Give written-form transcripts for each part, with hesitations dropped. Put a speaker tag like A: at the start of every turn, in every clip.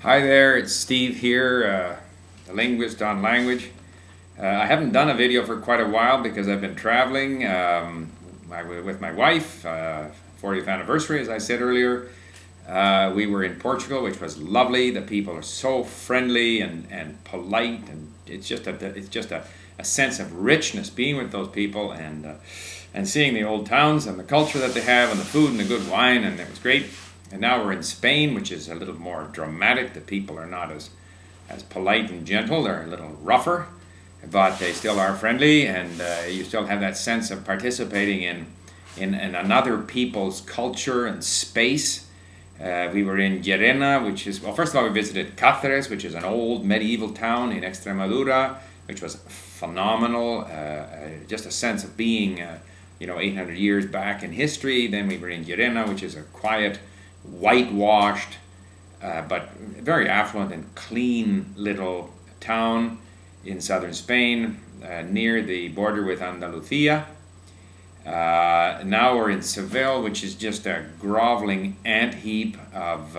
A: Hi there, it's Steve here, the linguist on language. I haven't done a video for quite a while because I've been traveling with my wife, 40th anniversary, as I said earlier. We were in Portugal, which was lovely. The people are so friendly and polite, and it's just a sense of richness being with those people and seeing the old towns and the culture that they have and the food and the good wine, and it was great. And now we're in Spain, which is a little more dramatic. The people are not as polite and gentle. They're a little rougher, but they still are friendly, and you still have that sense of participating in another people's culture and space. We were in Llerena, which is, well, first of all, we visited Cáceres, which is an old medieval town in Extremadura, which was phenomenal. Just a sense of being, 800 years back in history. Then we were in Llerena, which is a quiet, whitewashed, but very affluent and clean little town in southern Spain, near the border with Andalusia. Now we're in Seville, which is just a groveling ant heap of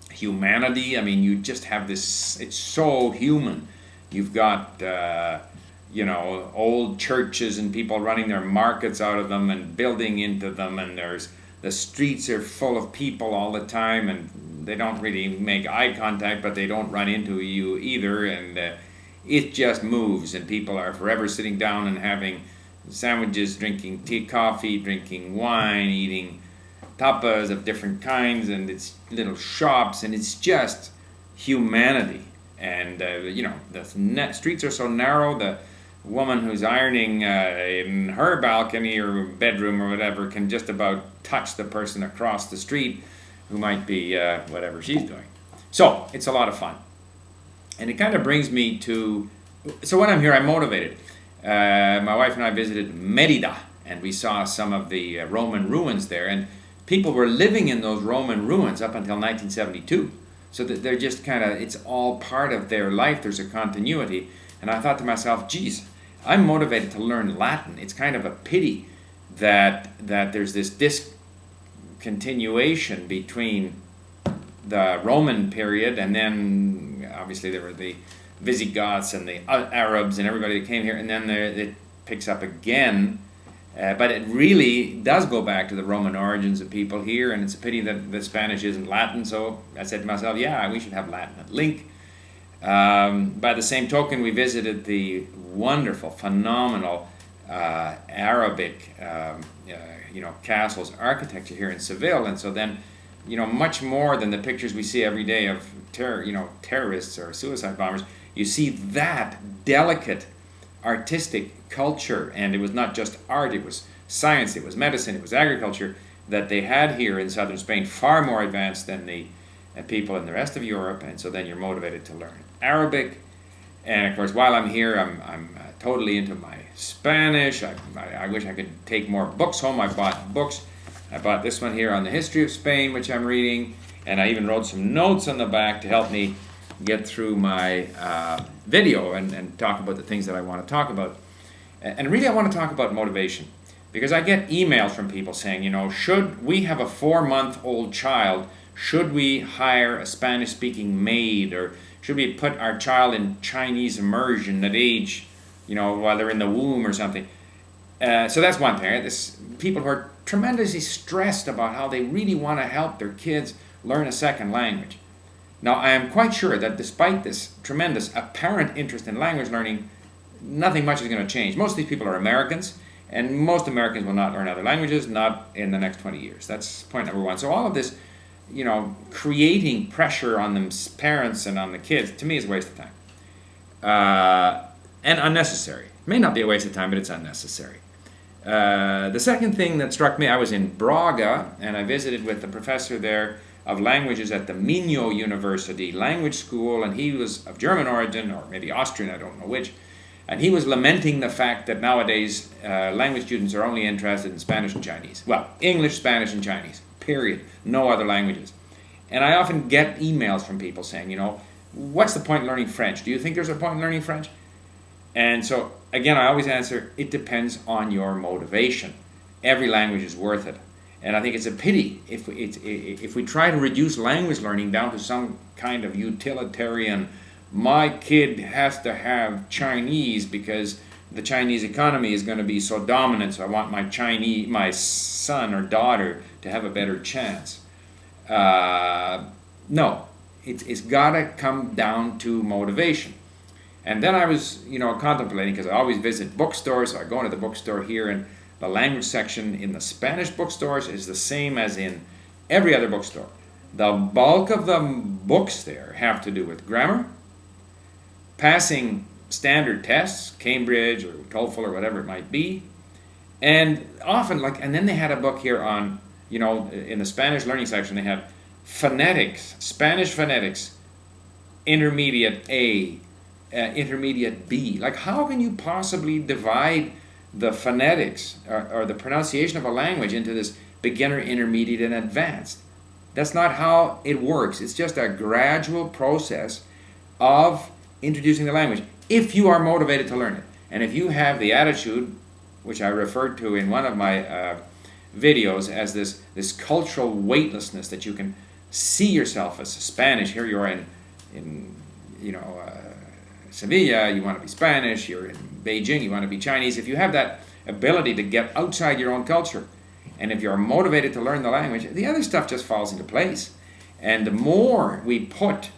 A: humanity. I mean, you just have this, it's so human. You've got, old churches and people running their markets out of them and building into them, and the streets are full of people all the time, and they don't really make eye contact, but they don't run into you either, and it just moves, and people are forever sitting down and having sandwiches, drinking tea, coffee, drinking wine, eating tapas of different kinds, and it's little shops, and it's just humanity. And the streets are so narrow. The woman who's ironing in her balcony or bedroom or whatever can just about touch the person across the street who might be whatever she's doing. So it's a lot of fun, and it kind of brings me to, so when I'm here, I'm motivated. My wife and I visited Merida, and we saw some of the Roman ruins there, and people were living in those Roman ruins up until 1972. So that they're just kind of, it's all part of their life. There's a continuity. And I thought to myself, geez, I'm motivated to learn Latin. It's kind of a pity that there's this discontinuation between the Roman period, and then obviously there were the Visigoths and the Arabs and everybody that came here, and then it picks up again. But it really does go back to the Roman origins of people here, and it's a pity that the Spanish isn't Latin. So I said to myself, yeah, we should have Latin at Link. By the same token, we visited the wonderful, phenomenal Arabic, castles architecture here in Seville, and so then, much more than the pictures we see every day of terrorists or suicide bombers, you see that delicate artistic culture, and it was not just art, it was science, it was medicine, it was agriculture that they had here in southern Spain, far more advanced than the people in the rest of Europe. And so then you're motivated to learn Arabic, and of course while I'm here I'm totally into my Spanish. I wish I could take more books home. I bought books. I bought this one here on the history of Spain, which I'm reading, and I even wrote some notes on the back to help me get through my video and talk about the things that I want to talk about. And really I want to talk about motivation, because I get emails from people saying, should we have a 4-month-old child, should we hire a Spanish-speaking maid, or should we put our child in Chinese immersion at age, while they're in the womb or something? So that's one thing. There's people who are tremendously stressed about how they really want to help their kids learn a second language. Now, I am quite sure that despite this tremendous apparent interest in language learning, nothing much is going to change. Most of these people are Americans, and most Americans will not learn other languages, not in the next 20 years. That's point number one. So all of this, creating pressure on them parents and on the kids, to me is a waste of time. And unnecessary. It may not be a waste of time, but it's unnecessary. The second thing that struck me, I was in Braga, and I visited with the professor there of languages at the Minho University language school, and he was of German origin, or maybe Austrian, I don't know which, and he was lamenting the fact that nowadays language students are only interested in Spanish and Chinese. Well, English, Spanish, and Chinese, period. No other languages. And I often get emails from people saying, what's the point in learning French? Do you think there's a point in learning French? And so, again, I always answer, it depends on your motivation. Every language is worth it. And I think it's a pity if we try to reduce language learning down to some kind of utilitarian, my kid has to have Chinese because the Chinese economy is going to be so dominant, so I want my son or daughter to have a better chance. No, it's got to come down to motivation. And then I was, contemplating, because I always visit bookstores, so I go into the bookstore here, and the language section in the Spanish bookstores is the same as in every other bookstore. The bulk of the books there have to do with grammar, passing standard tests, Cambridge or TOEFL or whatever it might be, and often and then they had a book here on, in the Spanish learning section they have phonetics, Spanish phonetics, intermediate A, intermediate B. Like, how can you possibly divide the phonetics or the pronunciation of a language into this beginner, intermediate, and advanced? That's not how it works. It's just a gradual process of introducing the language, if you are motivated to learn it. And if you have the attitude, which I referred to in one of my videos as this cultural weightlessness, that you can see yourself as Spanish. Here you are in Sevilla, you want to be Spanish. You're in Beijing, you want to be Chinese. If you have that ability to get outside your own culture, and if you're motivated to learn the language, the other stuff just falls into place. And the more we put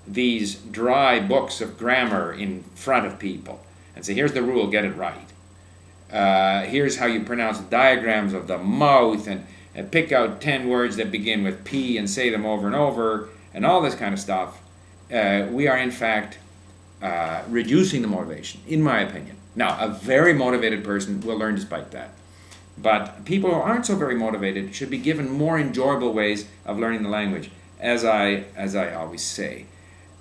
A: these dry books of grammar in front of people and say, here's the rule, get it right. Here's how you pronounce diagrams of the mouth, and pick out 10 words that begin with P and say them over and over, and all this kind of stuff. We are in fact reducing the motivation, in my opinion. Now, a very motivated person will learn despite that. But people who aren't so very motivated should be given more enjoyable ways of learning the language, as I always say.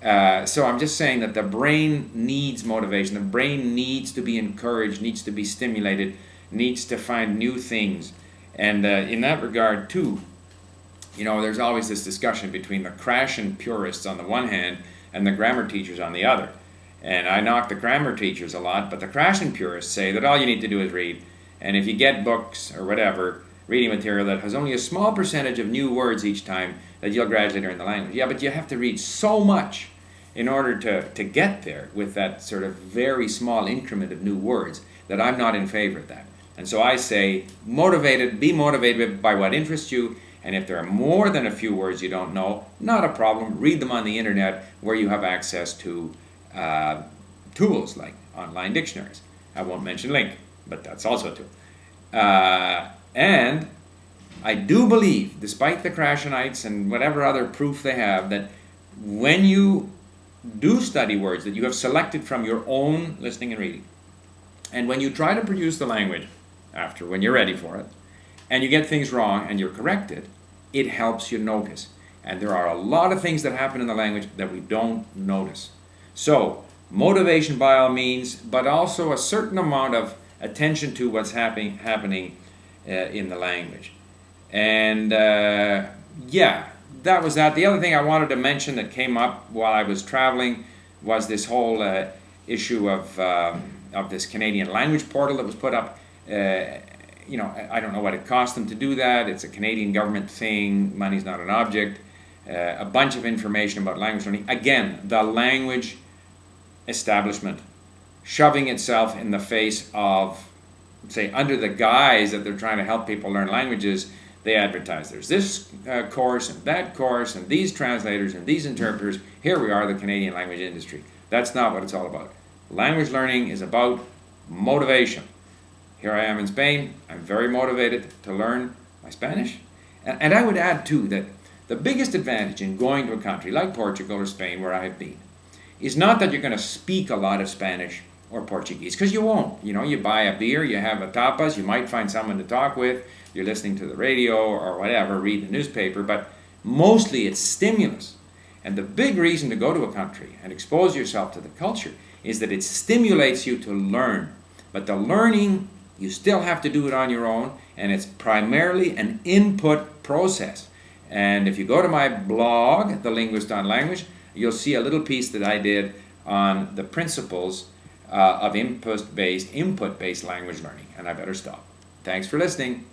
A: So I'm just saying that the brain needs motivation. The brain needs to be encouraged, needs to be stimulated, needs to find new things. And in that regard, too, there's always this discussion between the Krashen purists on the one hand and the grammar teachers on the other. And I knock the grammar teachers a lot, but the Krashen purists say that all you need to do is read. And if you get books or whatever, reading material that has only a small percentage of new words each time, that you'll gradually learn the language. Yeah, but you have to read so much in order to get there with that sort of very small increment of new words, that I'm not in favor of that. And so I say, be motivated by what interests you, and if there are more than a few words you don't know, not a problem, read them on the internet where you have access to tools like online dictionaries. I won't mention Link, but that's also a tool. And I do believe, despite the Krashenites and whatever other proof they have, that when you do study words that you have selected from your own listening and reading, and when you try to produce the language after, when you're ready for it, and you get things wrong and you're corrected, it helps you notice. And there are a lot of things that happen in the language that we don't notice. So, motivation by all means, but also a certain amount of attention to what's happening in the language. And that was that. The other thing I wanted to mention that came up while I was traveling was this whole issue of this Canadian language portal that was put up. I don't know what it cost them to do that. It's a Canadian government thing. Money's not an object. A bunch of information about language learning. Again, the language establishment shoving itself in the face of, say, under the guise that they're trying to help people learn languages, they advertise there's this course and that course and these translators and these interpreters. Here we are, the Canadian language industry. That's not what it's all about. Language learning is about motivation. Here I am in Spain. I'm very motivated to learn my Spanish. And I would add, too, that the biggest advantage in going to a country like Portugal or Spain, where I've been, is not that you're going to speak a lot of Spanish or Portuguese, because you won't. You buy a beer, you have a tapas, you might find someone to talk with, you're listening to the radio or whatever, read the newspaper, but mostly it's stimulus. And the big reason to go to a country and expose yourself to the culture is that it stimulates you to learn. But the learning, you still have to do it on your own, and it's primarily an input process. And if you go to my blog, The Linguist on Language, you'll see a little piece that I did on the principles of input-based language learning. And I better stop. Thanks for listening.